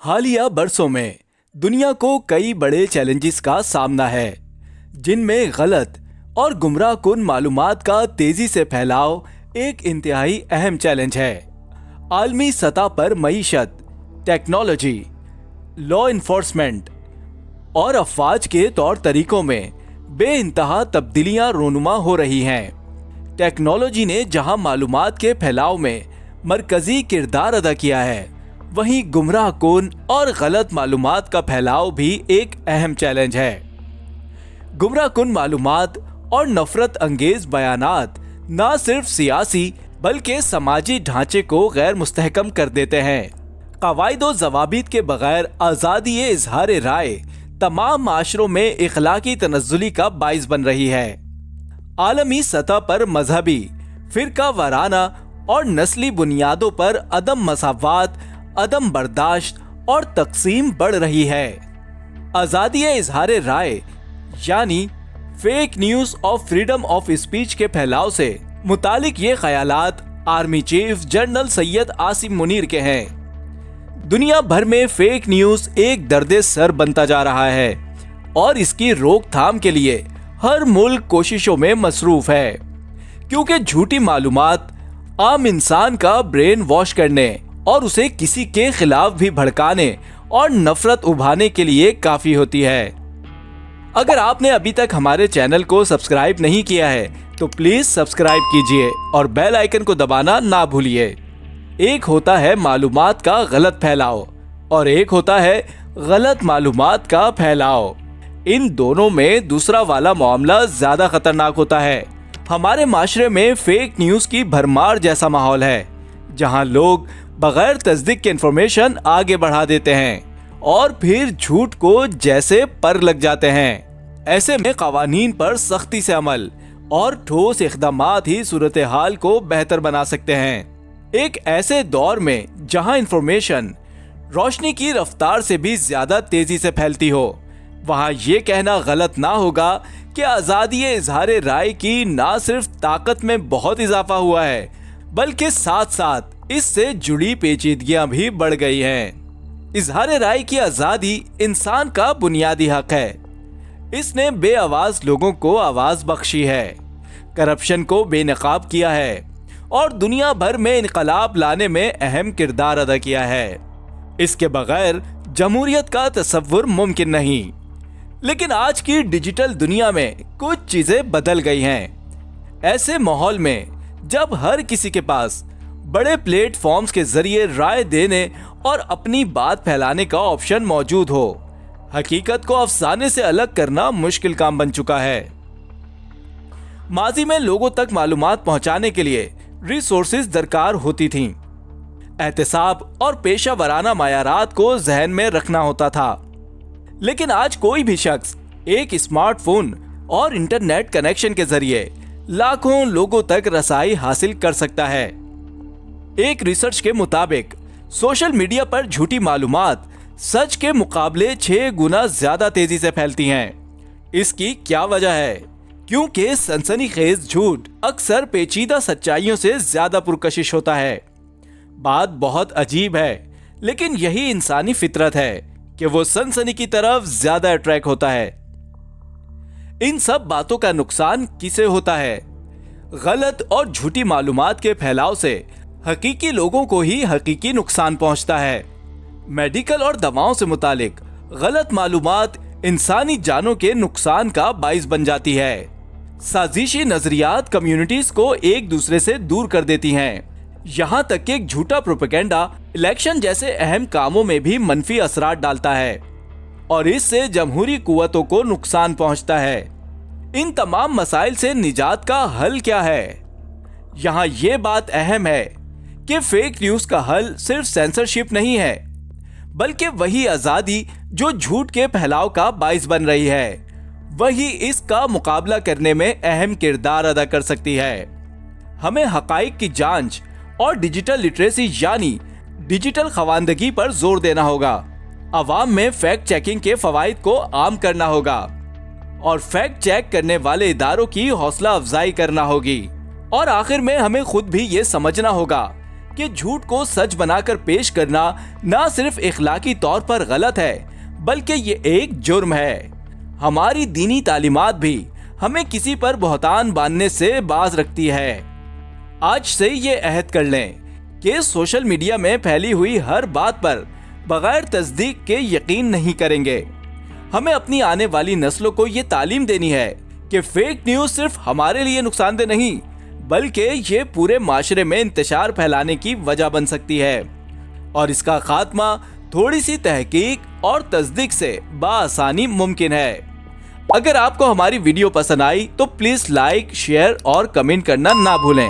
حالیہ برسوں میں دنیا کو کئی بڑے چیلنجز کا سامنا ہے، جن میں غلط اور گمراہ کن معلومات کا تیزی سے پھیلاؤ ایک انتہائی اہم چیلنج ہے۔ عالمی سطح پر معیشت، ٹیکنالوجی، لا انفورسمنٹ اور افواج کے طور طریقوں میں بے انتہا تبدیلیاں رونما ہو رہی ہیں۔ ٹیکنالوجی نے جہاں معلومات کے پھیلاؤ میں مرکزی کردار ادا کیا ہے، وہیں گمراہ کن اور غلط معلومات کا پھیلاؤ بھی ایک اہم چیلنج ہے۔ گمراہ کن معلومات اور نفرت انگیز بیانات نہ صرف سیاسی بلکہ سماجی ڈھانچے کو غیر مستحکم کر دیتے ہیں۔ قواعد و ضوابط کے بغیر آزادی اظہار رائے تمام معاشروں میں اخلاقی تنزلی کا باعث بن رہی ہے۔ عالمی سطح پر مذہبی، فرقہ وارانہ اور نسلی بنیادوں پر عدم مساوات، عدم برداشت اور تقسیم بڑھ رہی ہے۔ آزادی اظہار رائے یعنی فیک نیوز اور فریڈم آف اسپیچ کے پھیلاؤ سے متعلق یہ خیالات army chief general Syed Asim Munir کے ہیں۔ دنیا بھر میں فیک نیوز ایک درد سر بنتا جا رہا ہے اور اس کی روک تھام کے لیے ہر ملک کوششوں میں مصروف ہے، کیونکہ جھوٹی معلومات عام انسان کا برین واش کرنے اور اسے کسی کے خلاف بھی بھڑکانے اور نفرت ابھانے کے لیے کافی ہوتی ہے۔ اگر آپ نے ابھی تک ہمارے چینل کو سبسکرائب نہیں کیا ہے تو پلیز سبسکرائب کیجئے اور بیل آئیکن کو دبانا نہ بھولیے۔ ایک ہوتا ہے معلومات کا غلط پھیلاؤ اور ایک ہوتا ہے غلط معلومات کا پھیلاؤ۔ ان دونوں میں دوسرا والا معاملہ زیادہ خطرناک ہوتا ہے۔ ہمارے معاشرے میں فیک نیوز کی بھرمار جیسا ماحول ہے، جہاں لوگ بغیر تصدیق کے انفارمیشن آگے بڑھا دیتے ہیں اور پھر جھوٹ کو جیسے پر لگ جاتے ہیں۔ ایسے میں قوانین پر سختی سے عمل اور ٹھوس اقدامات ہی صورتحال کو بہتر بنا سکتے ہیں۔ ایک ایسے دور میں جہاں انفارمیشن روشنی کی رفتار سے بھی زیادہ تیزی سے پھیلتی ہو، وہاں یہ کہنا غلط نہ ہوگا کہ آزادی اظہار رائے کی نہ صرف طاقت میں بہت اضافہ ہوا ہے، بلکہ ساتھ ساتھ اس سے جڑی پیچیدگیاں بھی بڑھ گئی ہیں۔ اظہار رائے کی آزادی انسان کا بنیادی حق ہے۔ اس نے بے آواز لوگوں کو آواز بخشی ہے، کرپشن کو بے نقاب کیا ہے اور دنیا بھر میں انقلاب لانے میں اہم کردار ادا کیا ہے۔ اس کے بغیر جمہوریت کا تصور ممکن نہیں۔ لیکن آج کی ڈیجیٹل دنیا میں کچھ چیزیں بدل گئی ہیں۔ ایسے ماحول میں جب ہر کسی کے پاس بڑے پلیٹ فارمز کے ذریعے رائے دینے اور اپنی بات پھیلانے کا آپشن موجود ہو، حقیقت کو افسانے سے الگ کرنا مشکل کام بن چکا ہے۔ ماضی میں لوگوں تک معلومات پہنچانے کے لیے ریسورسز درکار ہوتی تھیں۔ احتساب اور پیشہ ورانہ معیارات کو ذہن میں رکھنا ہوتا تھا۔ لیکن آج کوئی بھی شخص ایک اسمارٹ فون اور انٹرنیٹ کنیکشن کے ذریعے لاکھوں لوگوں تک رسائی حاصل کر سکتا ہے۔ ایک ریسرچ کے مطابق سوشل میڈیا پر جھوٹی معلومات سچ کے مقابلے 6 گنا زیادہ تیزی سے پھیلتی ہیں۔ اس کی کیا وجہ ہے؟ کیونکہ سنسنی خیز جھوٹ اکثر پیچیدہ سچائیوں سے زیادہ پرکشش ہوتا ہے۔ بات بہت عجیب ہے، لیکن یہی انسانی فطرت ہے کہ وہ سنسنی کی طرف زیادہ اٹریکٹ ہوتا ہے۔ ان سب باتوں کا نقصان کسے ہوتا ہے؟ غلط اور جھوٹی معلومات کے پھیلاؤ سے حقیقی لوگوں کو ہی حقیقی نقصان پہنچتا ہے۔ میڈیکل اور دواؤں سے متعلق غلط معلومات انسانی جانوں کے نقصان کا باعث بن جاتی ہے۔ سازشی نظریات کمیونٹیز کو ایک دوسرے سے دور کر دیتی ہیں، یہاں تک کہ ایک جھوٹا پروپیگنڈا الیکشن جیسے اہم کاموں میں بھی منفی اثرات ڈالتا ہے اور اس سے جمہوری قوتوں کو نقصان پہنچتا ہے۔ ان تمام مسائل سے نجات کا حل کیا ہے؟ یہاں یہ بات اہم ہے کہ فیک نیوز کا حل صرف سینسرشپ نہیں ہے، بلکہ وہی آزادی جو جھوٹ کے پھیلاؤ کا باعث بن رہی ہے، وہی اس کا مقابلہ کرنے میں اہم کردار ادا کر سکتی ہے۔ ہمیں حقائق کی جانچ اور ڈیجیٹل لٹریسی یعنی ڈیجیٹل خواندگی پر زور دینا ہوگا۔ عوام میں فیکٹ چیکنگ کے فوائد کو عام کرنا ہوگا اور فیکٹ چیک کرنے والے اداروں کی حوصلہ افزائی کرنا ہوگی۔ اور آخر میں ہمیں خود بھی یہ سمجھنا ہوگا کہ جھوٹ کو سچ بنا کر پیش کرنا نہ صرف اخلاقی طور پر غلط ہے بلکہ یہ ایک جرم ہے۔ ہماری دینی تعلیمات بھی ہمیں کسی پر بہتان باندھنے سے باز رکھتی ہے۔ آج سے یہ عہد کر لیں کہ سوشل میڈیا میں پھیلی ہوئی ہر بات پر بغیر تصدیق کے یقین نہیں کریں گے۔ ہمیں اپنی آنے والی نسلوں کو یہ تعلیم دینی ہے کہ فیک نیوز صرف ہمارے لیے نقصان دہ نہیں بلکہ یہ پورے معاشرے میں انتشار پھیلانے کی وجہ بن سکتی ہے، اور اس کا خاتمہ تھوڑی سی تحقیق اور تصدیق سے بآسانی ممکن ہے۔ اگر آپ کو ہماری ویڈیو پسند آئی تو پلیز لائک، شیئر اور کمنٹ کرنا نہ بھولیں۔